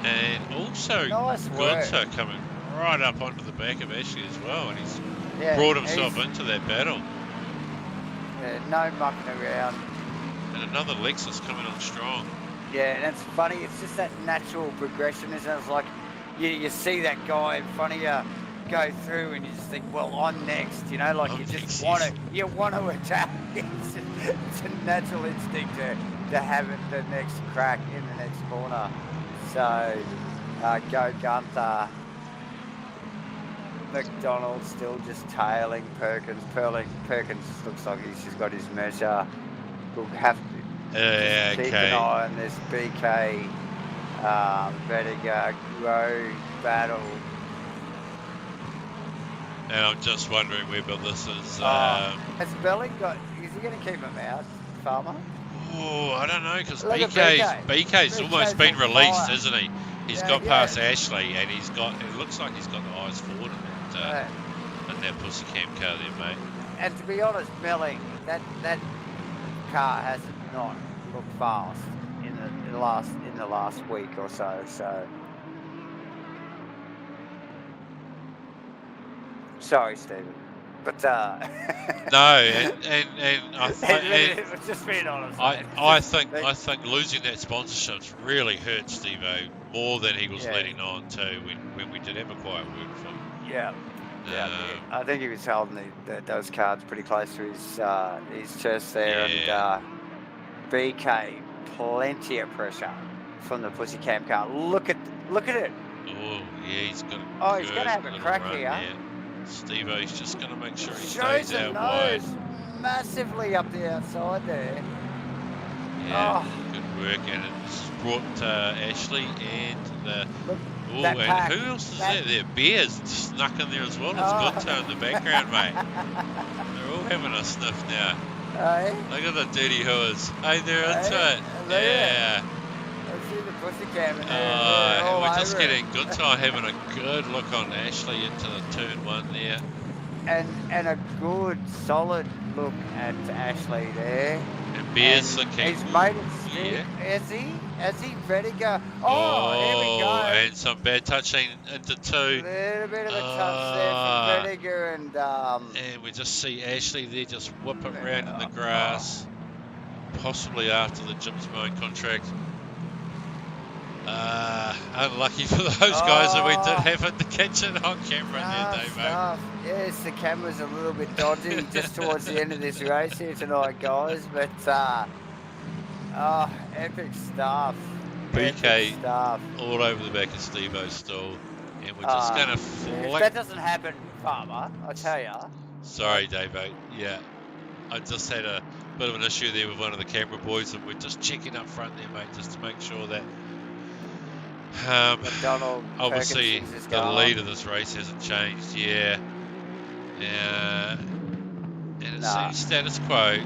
And also Gunther coming right up onto the back of Ashley as well. And he's brought himself into that battle. Yeah, no mucking around. And another Lexus coming on strong. Yeah, and it's funny. It's just that natural progression, isn't it? It's like you see that guy in front of you go through, and you just think, well, I'm next. You know, like you just want to attack. It's a natural instinct to have it the next crack in the next corner. So go Gunther. McDonald still just tailing Perkins. Perkins looks like he's just got his measure. We'll have to keep an eye on this BK Vediga Grow battle. And I'm just wondering whether this is... has Belling got... Is he going to keep him out, Farmer? Oh, I don't know, because BK's almost been released, isn't he? He's got past Ashley, and he's got... It looks like he's got the eyes forward in that pussy cam car there, mate. And to be honest, Belling, that car has not looked fast in the last week or so. So sorry, Stephen, but no, and I think just being honest. I think losing that sponsorship's really hurt Steve-O more than he was letting on to when we did have a quiet word for him. Yeah. I think he was holding those cards pretty close to his chest there, and BK, plenty of pressure from the pussy cam car. Look at it. Oh yeah, he's got. He's going to have a crack here. Steve-O's just going to make sure he shows stays out wide. Massively up the outside there. Yeah, good work, and it's brought Ashley and the. Oh, and pack, who else is there? Bears snuck in there as well. It's Gunther in the background, mate. They're all having a sniff now. Look at the dirty hooers. Hey, they're into it. Yeah. I see the pussy cam. And we're just getting Gunther having a good look on Ashley into the turn one there. And a good, solid look at Ashley there. And Bears looking. He's made it stick. Has he ready to go? Oh, here we go. And some bad touching into two. A little bit of a touch there from Vediger and we just see Ashley there just whip it around in the grass. Possibly after the Jim's mowing contract. Unlucky for those guys that we did happen to catch it on camera there, Dave. Yes, the camera's a little bit dodgy just towards the end of this race here tonight, guys. But epic stuff. BK all over the back of Steve-O's stall, and we're just going to flick. If that doesn't happen, Farmer, I tell ya. Sorry, Dave-O. Yeah, I just had a bit of an issue there with one of the camera boys, and we're just checking up front there, mate, just to make sure that obviously the lead of this race hasn't changed. Yeah. And it seems status quo.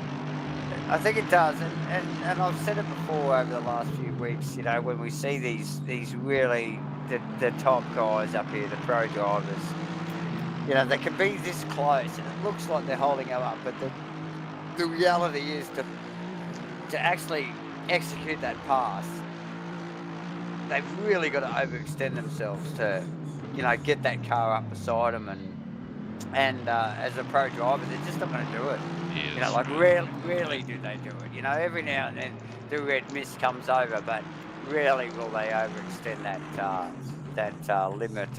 I think it does, and I've said it before over the last few weeks. You know, when we see these really the top guys up here, the pro drivers, You know, they can be this close, and it looks like they're holding them up, but the reality is to actually execute that pass, they've really got to overextend themselves to, you know, get that car up beside them, and as a pro driver, they're just not going to do it. Yeah, You know, like rarely do they do it. You know, every now and then the red mist comes over, but rarely will they overextend that limit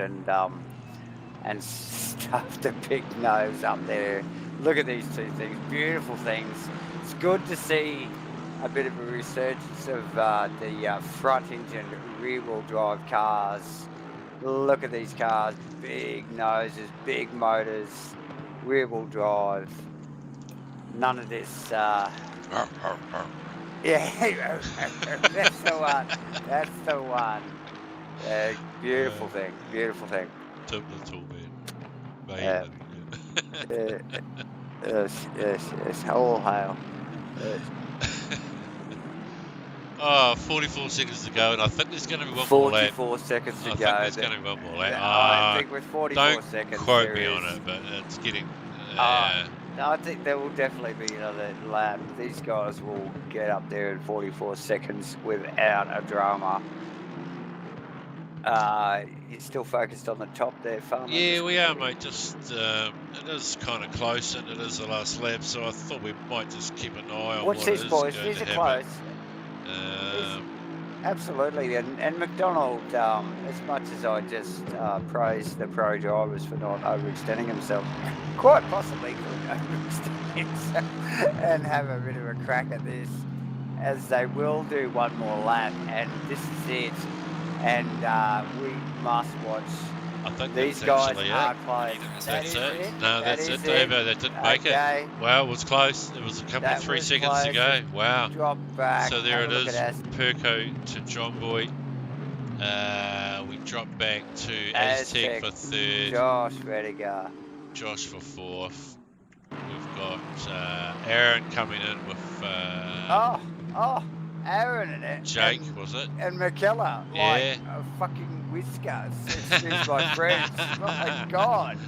and stuff the big nose up there. Look at these two things, beautiful things. It's good to see a bit of a resurgence of the front engine rear wheel drive cars. Look at these cars, big noses, big motors, rear wheel drive. None of this. Yeah, that's the one. That's the one. Beautiful thing. Beautiful thing. Tip the tool, man. Yes. All hail. Oh, 44 seconds to go, and I think there's going to be one more lap. 44 seconds to I go. think there's going to be one more lap. I think with 44 don't seconds, quote me on it, but it's getting. No, I think there will definitely be another lap. These guys will get up there in 44 seconds without a drama. You're still focused on the top there, Farmer? Yeah, we are, mate. Just it is kind of close, and it is the last lap, so I thought we might just keep an eye on Watch what these is boys. going These to are happen. close. Absolutely, and McDonald, as much as I just praise the pro drivers for not overextending themselves, quite possibly could overextend himself and have a bit of a crack at this, as they will do one more lap, and this is it. And we must watch. I think these that's guys are close. That's it. No, that's it, Dave. Davo. They didn't make it. Wow, it was close. It was a couple of 3 seconds to go. Wow. Drop back. So there it is. Perko to John Boy. We drop back to Aztec for third. Josh Rediger. Josh for fourth. We've got Aaron coming in with. Aaron and it. Jake, was it? And McKellar. Yeah. Like a fucking whiskers. Excuse my French. Oh my God.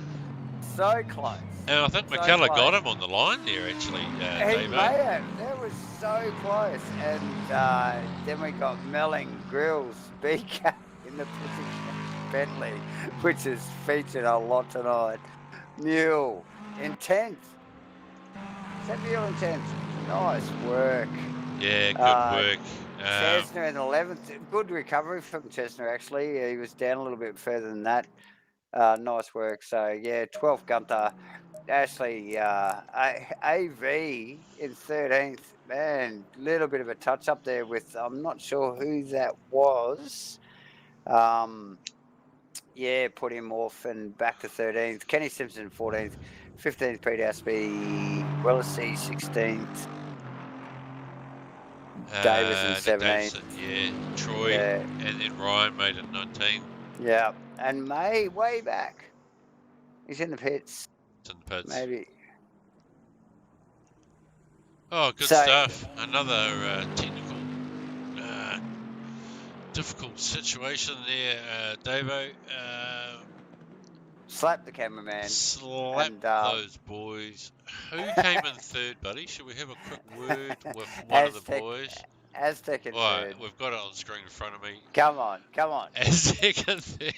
So close. And I think McKellar got him on the line there, actually. He may have. That was so close. And then we got Melling, Grills, BK in the position. Bentley, which is featured a lot tonight. Mule in 10th. Is that Mule in 10th? Nice work. Yeah, good work. Chesner in 11th. Good recovery from Chesner, actually. He was down a little bit further than that. Nice work. So, yeah, 12th Gunther. Ashley AV in 13th. Man, little bit of a touch up there with, I'm not sure who that was. Yeah, put him off and back to 13th. Kenny Simpson 14th. 15th, Pete Aspie. Wellesley 16th. Davis in 17th. Yeah, Troy. Yeah. And then Ryan made it 19. Yeah, and May way back. He's in the pits. It's in the pits. Maybe. Oh, good stuff. Another technical, difficult situation there, Davo. Slap the cameraman. Slap those boys. Who came in third, buddy? Should we have a quick word with one of the boys? Aztec in third. We've got it on the screen in front of me. Come on. Aztec in third.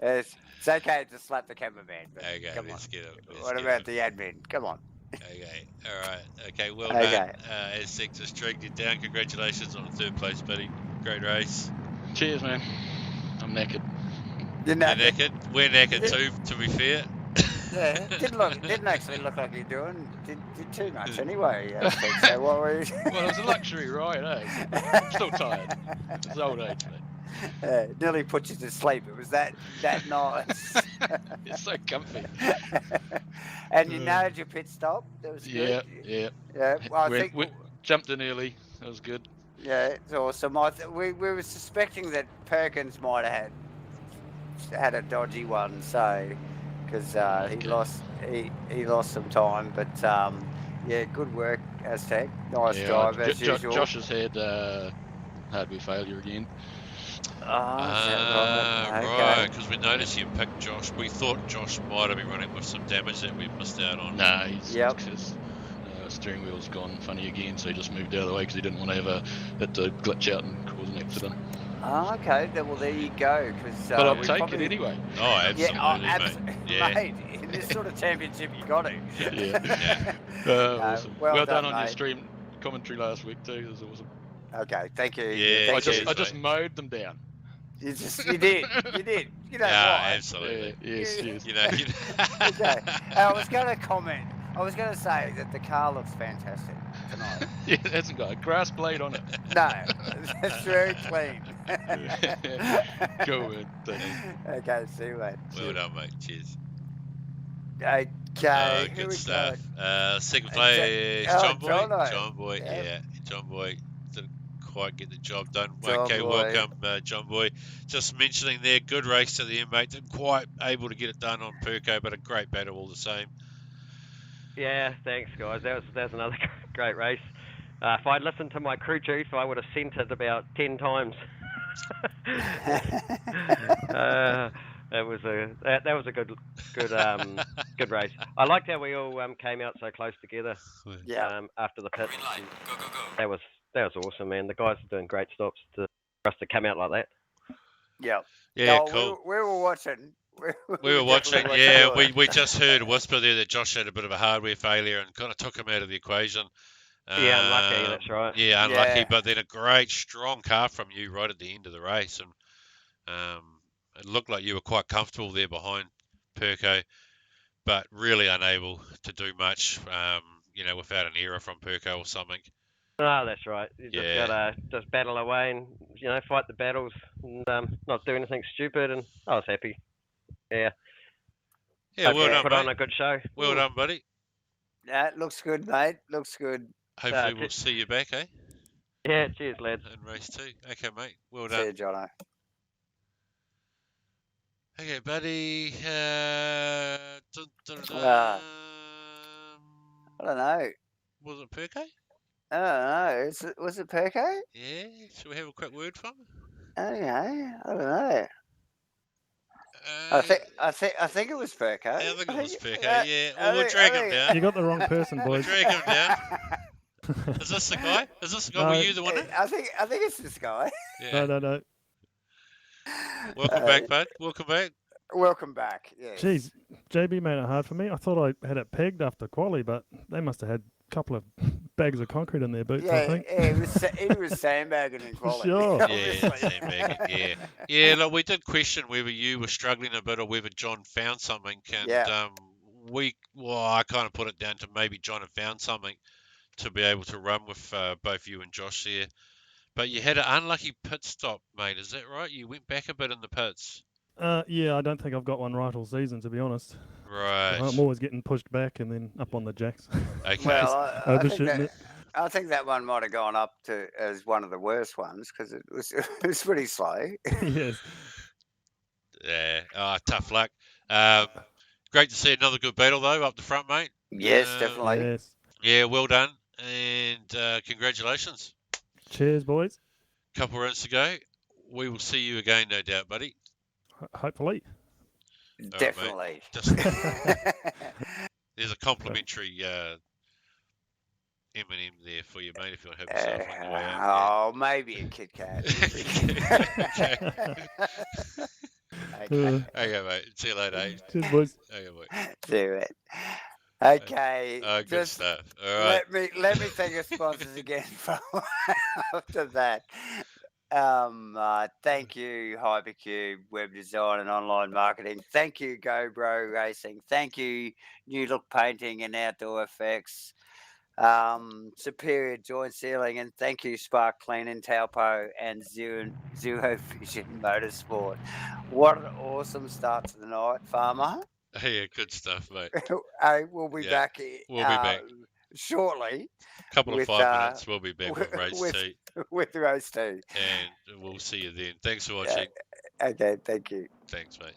It's okay to slap the cameraman. But okay, let's get it. What about the admin? Come on. Okay, all right. Okay, well done. Aztec just dragged you down. Congratulations on third place, buddy. Great race. Cheers, man. I'm naked. You're naked. We're naked too, to be fair. Yeah, didn't actually look like you're doing did too much anyway. So what were you? Well, it was a luxury ride, eh? Still tired. It's old age, mate. Nearly put you to sleep. It was that nice. It's so comfy. And you nailed your pit stop. That was good. Yeah. Well, I think we jumped in early. That was good. Yeah, it's awesome. We were suspecting that Perkins might have had a dodgy one, so because he lost some time, but yeah, good work, Aztec. Nice drive as usual. Josh's had hardware failure again. Oh, is that right? Okay. Right, because we noticed you picked Josh. We thought Josh might have been running with some damage that we missed out on. Nah, his Yep. steering wheel's gone funny again, so he just moved out of the way because he didn't want to have that to glitch out and cause an accident. Oh, okay. Well, there you go. Because But I'll we take probably... it anyway. Oh, absolutely, mate. Yeah. Mate, in this sort of championship, you got to. Yeah. Awesome. Well done done, on your mate. stream commentary last week too. It was awesome. Okay, thank you. Yeah, Thank cheers, you. I just mate. mowed them down. You did. You know Yeah, why? absolutely. Yes. You know. Okay. I was going to comment. I was going to say that the car looks fantastic tonight. Yeah, it hasn't got a grass blade on it. No, it's very clean. Cool, man. Thanks. Okay, see you, mate. Well done, mate. Cheers. Okay, who Good we stuff. got? Second place, Oh, John Boy. Jono. John Boy, Yep. yeah. John Boy didn't quite get the job done. John Okay, Boy. welcome, John Boy. Just mentioning there, good race to the end, mate. Didn't quite able to get it done on Perco, but a great battle all the same. Yeah, thanks, guys. That was another great race. If I'd listened to my crew chief, I would have sent it about 10 times. That was a good race. I liked how we all came out so close together. Yeah. After the pits. That was awesome, man. The guys are doing great stops for us to come out like that. Yeah. Yeah, No, cool. We were watching. We were watching, definitely yeah. watching. We just heard a whisper there that Josh had a bit of a hardware failure and kind of took him out of the equation. Yeah, unlucky, that's right. Yeah, unlucky, Yeah. but then a great, strong car from you right at the end of the race. And it looked like you were quite comfortable there behind Perco, but really unable to do much, without an error from Perco or something. Oh, that's right. You just gotta just battle away and fight the battles and not do anything stupid. And I was happy. Yeah. Yeah, well done, put mate. on a good show. Well done, buddy. That looks good, mate. Looks good. Hopefully we'll see you back, eh? Yeah, cheers, lads. In race 2. Okay, mate. Well See done. you, Jono. Okay, buddy. I don't know. Was it Perco? I don't know. Was it Perco? Yeah. Should we have a quick word from him? Okay. I don't know. I think it was Perco. I think it was Perco. Yeah. Well, we'll drag him down. You got the wrong person, boys. We'll drag him down. Is this the guy? No. Were you the winner? I think it's this guy. Yeah. No. Welcome back, bud. Welcome back. Welcome back. Yes. Jeez, JB made it hard for me. I thought I had it pegged after quali, but they must have had a couple of bags of concrete in their boots, I think. He was sandbagging in quality. Sure. Yeah, sandbagging. Yeah. Look, we did question whether you were struggling a bit or whether John found something, and I kind of put it down to maybe John had found something to be able to run with both you and Josh there. But you had an unlucky pit stop, mate. Is that right? You went back a bit in the pits. Yeah, I don't think I've got one right all season, to be honest. Right. I'm always getting pushed back and then up on the jacks. Okay. Well, Overshooting it. I think that one might have gone up to as one of the worst ones because it was pretty slow. Yes. Yeah. Tough luck. Great to see another good battle though up the front, mate. Yes, definitely. Yes. Yeah, well done, and congratulations. Cheers, boys. Couple of rounds to go. We will see you again, no doubt, buddy. Hopefully. Definitely. Just there's a complimentary M&M there for you, mate, if you want to have yourself on the way out. Oh, maybe a Kit Kat. Okay, mate. See you later. Eh? Cheers, boys. Okay, mate. Do it. Okay. Good just stuff. All right. Let me thank our sponsors again for after that. Thank you, Hypercube, Web Design and Online Marketing. Thank you, GoBro Racing. Thank you, New Look Painting and Outdoor Effects. Superior Joint Sealing, and thank you, Spark Clean and Taupo and Zero Vision Motorsport. What an awesome start to the night, Farmer. Yeah, good stuff, mate. We'll be back. We'll be back shortly. Couple of 5 minutes. We'll be back with race 2. With race 2. And we'll see you then. Thanks for watching. Okay, thank you. Thanks, mate.